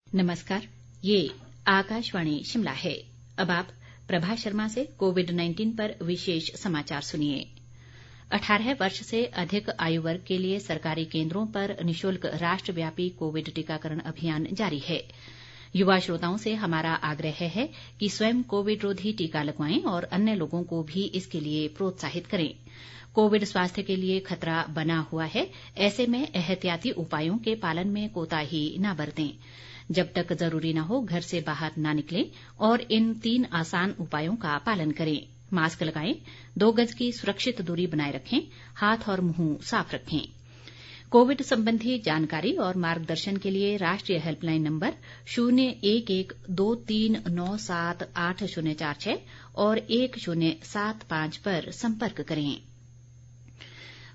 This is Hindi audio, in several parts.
नमस्कार, ये आकाशवाणी शिमला है। अब आप प्रभा शर्मा से कोविड-19 पर विशेष समाचार सुनिए। 18 वर्ष से अधिक आयु वर्ग के लिए सरकारी केंद्रों पर निशुल्क राष्ट्रव्यापी कोविड टीकाकरण अभियान जारी है। युवा श्रोताओं से हमारा आग्रह है कि स्वयं कोविड रोधी टीका लगवाएं और अन्य लोगों को भी इसके लिए प्रोत्साहित करें। कोविड स्वास्थ्य के लिए खतरा बना हुआ है, ऐसे में एहतियाती उपायों के पालन में कोताही न बरतें। जब तक जरूरी न हो घर से बाहर न निकलें और इन 3 आसान उपायों का पालन करें। मास्क लगाएं, 2 गज की सुरक्षित दूरी बनाए रखें, हाथ और मुंह साफ रखें। कोविड संबंधी जानकारी और मार्गदर्शन के लिए राष्ट्रीय हेल्पलाइन नंबर 0112397846 और 1075 पर संपर्क करें।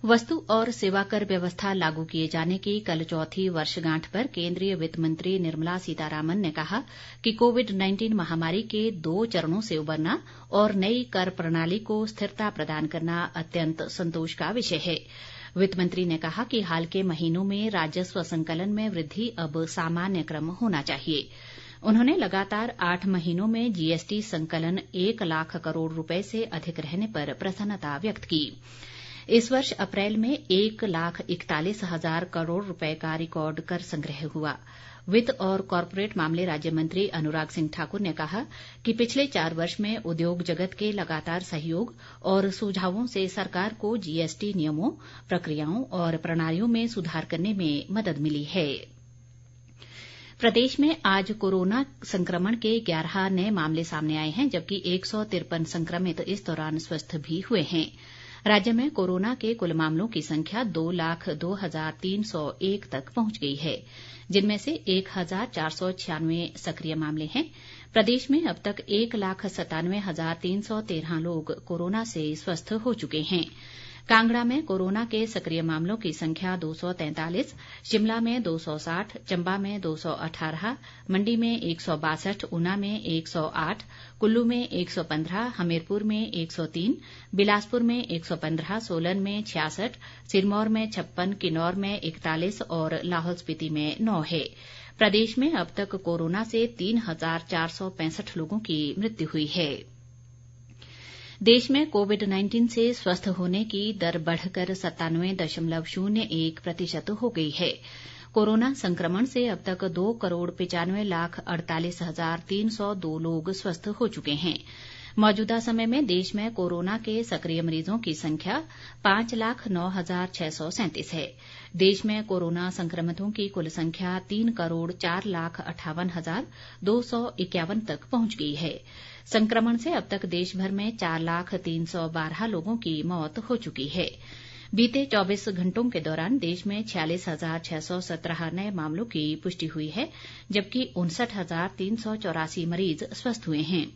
वस्तु और सेवा कर व्यवस्था लागू किए जाने की कल चौथी वर्षगांठ पर केंद्रीय वित्त मंत्री निर्मला सीतारामन ने कहा कि कोविड-19 महामारी के 2 चरणों से उबरना और नई कर प्रणाली को स्थिरता प्रदान करना अत्यंत संतोष का विषय है। वित्त मंत्री ने कहा कि हाल के महीनों में राजस्व संकलन में वृद्धि अब सामान्य क्रम होना चाहिए। उन्होंने लगातार 8 महीनों में जीएसटी संकलन 1 लाख करोड़ रुपए से अधिक रहने पर प्रसन्नता व्यक्त की। इस वर्ष अप्रैल में 1,41,000 करोड़ रुपए का रिकॉर्ड कर संग्रह हुआ। वित्त और कॉरपोरेट मामले राज्य मंत्री अनुराग सिंह ठाकुर ने कहा कि पिछले 4 वर्ष में उद्योग जगत के लगातार सहयोग और सुझावों से सरकार को जीएसटी नियमों, प्रक्रियाओं और प्रणालियों में सुधार करने में मदद मिली है। प्रदेश में आज कोरोना संक्रमण के 11 नए मामले सामने आए हैं, जबकि 153 संक्रमित इस दौरान स्वस्थ भी हुए हैं। राज्य में कोरोना के कुल मामलों की संख्या 2,02,301 तक पहुंच गई है, जिनमें से 1,496 सक्रिय मामले हैं। प्रदेश में अब तक 1,97,313 लोग कोरोना से स्वस्थ हो चुके हैं। कांगड़ा में कोरोना के सक्रिय मामलों की संख्या 243, शिमला में 260, चंबा में 218, मंडी में 162, ऊना में 108, कुल्लू में 115, हमीरपुर में 103, बिलासपुर में 115, सोलन में 66, सिरमौर में 56, किन्नौर में 41 और लाहौल स्पीति में 9 है। प्रदेश में अब तक कोरोना से 3,465 लोगों की मृत्यु हुई है। देश में कोविड-19 से स्वस्थ होने की दर बढ़कर 97.01% हो गई है। कोरोना संक्रमण से अब तक 2,95,48,302 लोग स्वस्थ हो चुके हैं। मौजूदा समय में देश में कोरोना के सक्रिय मरीजों की संख्या 5,09,637 है। देश में कोरोना संक्रमितों की कुल संख्या 3,04,58,251 तक पहुंच गई है। संक्रमण से अब तक देश भर में 4,03,12 लोगों की मौत हो चुकी है। बीते 24 घंटों के दौरान देश में 46,617 नए मामलों की पुष्टि हुई है, जबकि 59,384 मरीज स्वस्थ हुए हैं।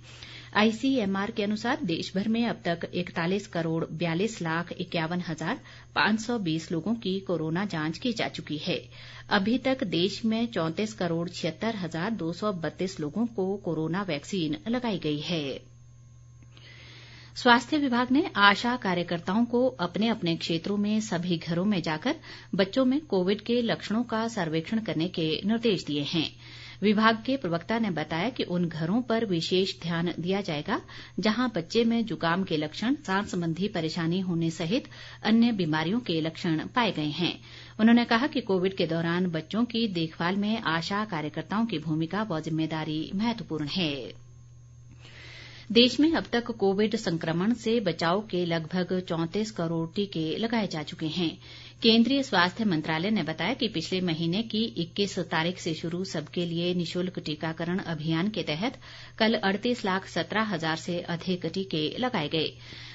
आईसीएमआर के अनुसार देश भर में अब तक 41,42,51,520 लोगों की कोरोना जांच की जा चुकी है। अभी तक देश में 34,76,232 लोगों को कोरोना वैक्सीन लगाई गई है। स्वास्थ्य विभाग ने आशा कार्यकर्ताओं को अपने अपने क्षेत्रों में सभी घरों में जाकर बच्चों में कोविड के लक्षणों का सर्वेक्षण करने के निर्देश दिए हैं। विभाग के प्रवक्ता ने बताया कि उन घरों पर विशेष ध्यान दिया जाएगा जहां बच्चे में जुकाम के लक्षण, सांस संबंधी परेशानी होने सहित अन्य बीमारियों के लक्षण पाए गए हैं। उन्होंने कहा कि कोविड के दौरान बच्चों की देखभाल में आशा कार्यकर्ताओं की भूमिका व जिम्मेदारी महत्वपूर्ण है। देश में अब तक कोविड संक्रमण से बचाव के लगभग 34 करोड़ टीके लगाए जा चुके हैं। केंद्रीय स्वास्थ्य मंत्रालय ने बताया कि पिछले महीने की 21 तारीख से शुरू सबके लिए निशुल्क टीकाकरण अभियान के तहत कल 38,17,000 से अधिक टीके लगाए गए।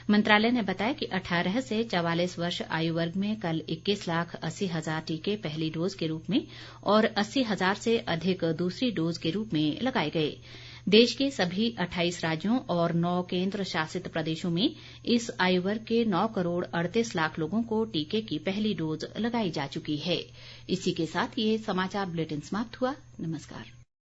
मंत्रालय ने बताया कि 18 से 44 वर्ष आयु वर्ग में कल 21,80,000 टीके पहली डोज के रूप में और 80,000 से अधिक दूसरी डोज के रूप में लगाए गए। देश के सभी 28 राज्यों और 9 केंद्र शासित प्रदेशों में इस आयु वर्ग के 9 करोड़ 38 लाख लोगों को टीके की पहली डोज लगाई जा चुकी है। इसी के साथ ये समाचार बुलेटिन समाप्त हुआ। नमस्कार।